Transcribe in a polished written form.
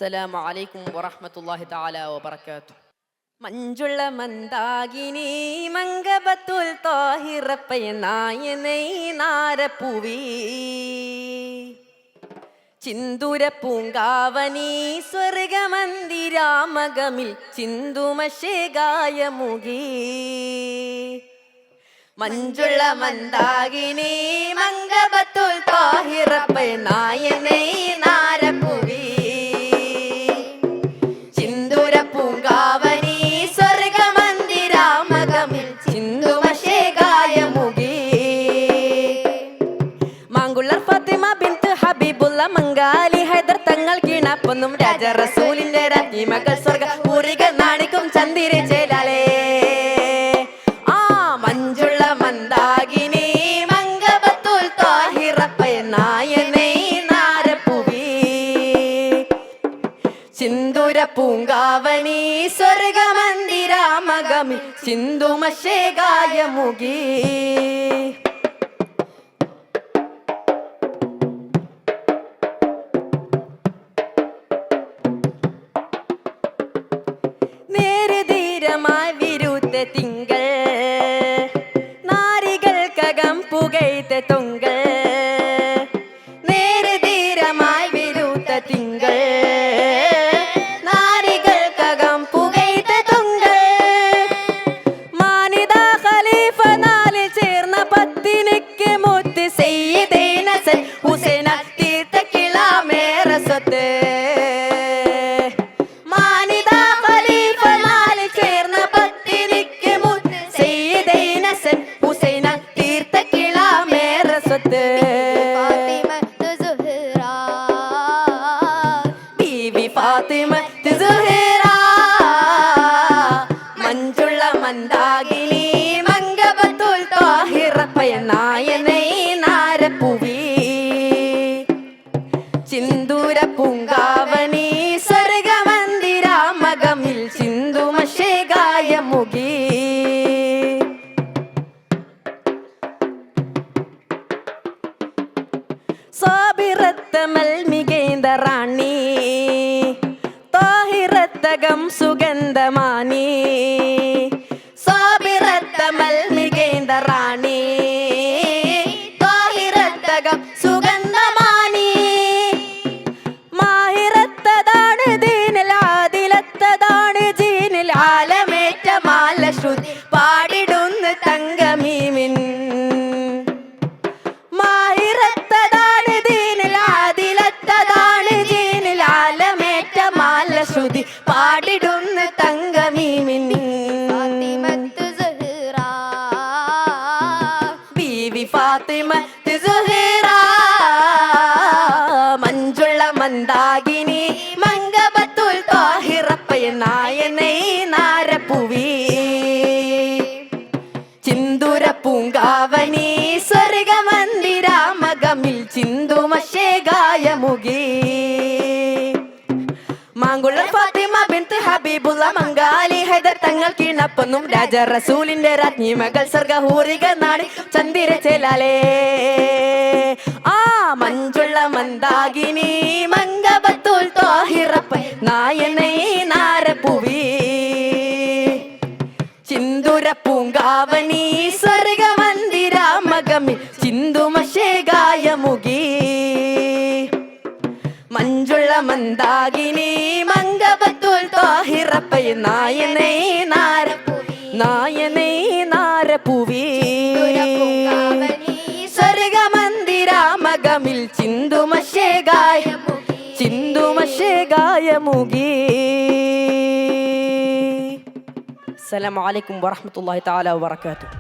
അസ്സലാമു അലൈക്കും വറഹ്മത്തുള്ളാഹി തആല വബറകാതുഹു. മഞ്ജുള്ള മന്ദാകിനി മംഗബത്തുൽ താഹിറപ്പയനായനൈ നാരപ്പൂവി ചിന്തുര പൂങ്കാവനി സ്വർഗമന്ദിരാമകമിൽ ചിന്തുമശേഗായമുകി മഞ്ജുള്ള മന്ദാകിനി മംഗബത്തുൽ താഹിറപ്പയനായനൈ നാരപ്പൂവി ചിന്തുര പൂങ്കാവനി സ്വർഗമന്ദിരാമകമിൽ ചിന്തുമശേഗായമുകി മാങ്കുള്ളർ ഫാത്തിമ ബിൻത്ത് ഹബീബുള്ള മംഗാലി ഹൈദർ തങ്ങൾ കീണപ്പൊന്നും രാജ റസൂലിന്റെ രാജ്ഞിമകൾ സ്വർഗ പൂരികൾ നാണിക്കും ചന്ദിര ചേലാലേ മഞ്ജുള്ള മന്ദാകിനി മംഗബത്തുൽ താഹിറപ്പയനായനൈ നാരപ്പൂവി ചിന്തുര പൂങ്കാവനി സ്വർഗമന്ദിരാമകമിൽ ചിന്തുമശേഗായമുകി നേരുധീരമായി വിരുദ്ധ തിങ്കൾ നാരികൾക്കകം പുകയ്ത്ത തൊങ്കൾ നേരുധീരമായി വിരുദ്ധ തിങ്കൾ നാരികൾക്കകം പുകയ്ത്ത തൊങ്കൾ മാനിദ ഖലീഫ നാലിൽ ചേർന്ന പത്തിനിക്ക് മുത്ത് സയ്യിദൈന ഹുസൈന തീർത്ത കിളാമേറെ സ്വത്ത് ബീവി ഫാത്തിമ സുഹറ മഞ്ജുള്ള മന്ദാകിനി മംഗബത്തുൽ താഹിറപ്പയനായനൈ നാരപ്പൂവി ചിന്തുര പൂങ്കാവനി സ്വർഗമന്ദിരാമകമിൽ ചിന്തുമശേഗായമുകി സാബിറത്തമൽ മികേന്ദ റാണി താഹിറത്തകം സുഗന്ധമാനി സാബിറത്തമൽ മികേന്ദ റാണി താഹിറത്തകം സുഗന്ധമാനി മാഹിറത്തതാണ് ദീനിൽ ആദിലത്തതാണ് ജീനിൽ ആലമേറ്റ മാലശ്രുതി പാടിടുന്ന തങ്കമീമിൻ ശ്രുതി പാടിടുന്ന തങ്കമീമിൻ ബീവി ഫാത്തിമ സുഹറ മഞ്ജുള്ള മന്ദാകിനി മംഗബത്തുൽ താഹിറപ്പയനായനൈ നാരപ്പൂവി ചിന്തുര പൂങ്കാവനി സ്വർഗമന്ദിരാമകമിൽ ചിന്തുമശേഗായമുകി മാങ്കുള്ളർ ഫാത്തിമ ബിൻത്ത് ഹബീബുള്ള മംഗാലി ഹൈദർ തങ്ങൾ കീണപ്പൊന്നും രാജ റസൂലിന്റെ രാജ്ഞിമകൾ സ്വർഗഹൂരികൾ നാടി ചന്ദിര ചേലാലേ മഞ്ജുള്ള മന്ദാകിനി മംഗബത്തുൽ താഹിറപ്പയനായനൈ നാരപ്പൂവി ചിന്തുര പൂങ്കാവനി സ്വർഗമന്ദിരാമകമിൽ ചിന്തുമശേഗായമുകി മഞ്ജുള്ള മന്ദാകിനി മംഗബത്തുൽ താഹിറപ്പയനായനൈ നാരപ്പൂവി സ്വർഗമന്ദിരാമകമിൽ ചിന്തുമശേഗായമുകി. അസ്സലാമു അലൈക്കും വറഹ്മത്തുള്ളാഹി തആല വബറകാതുഹു.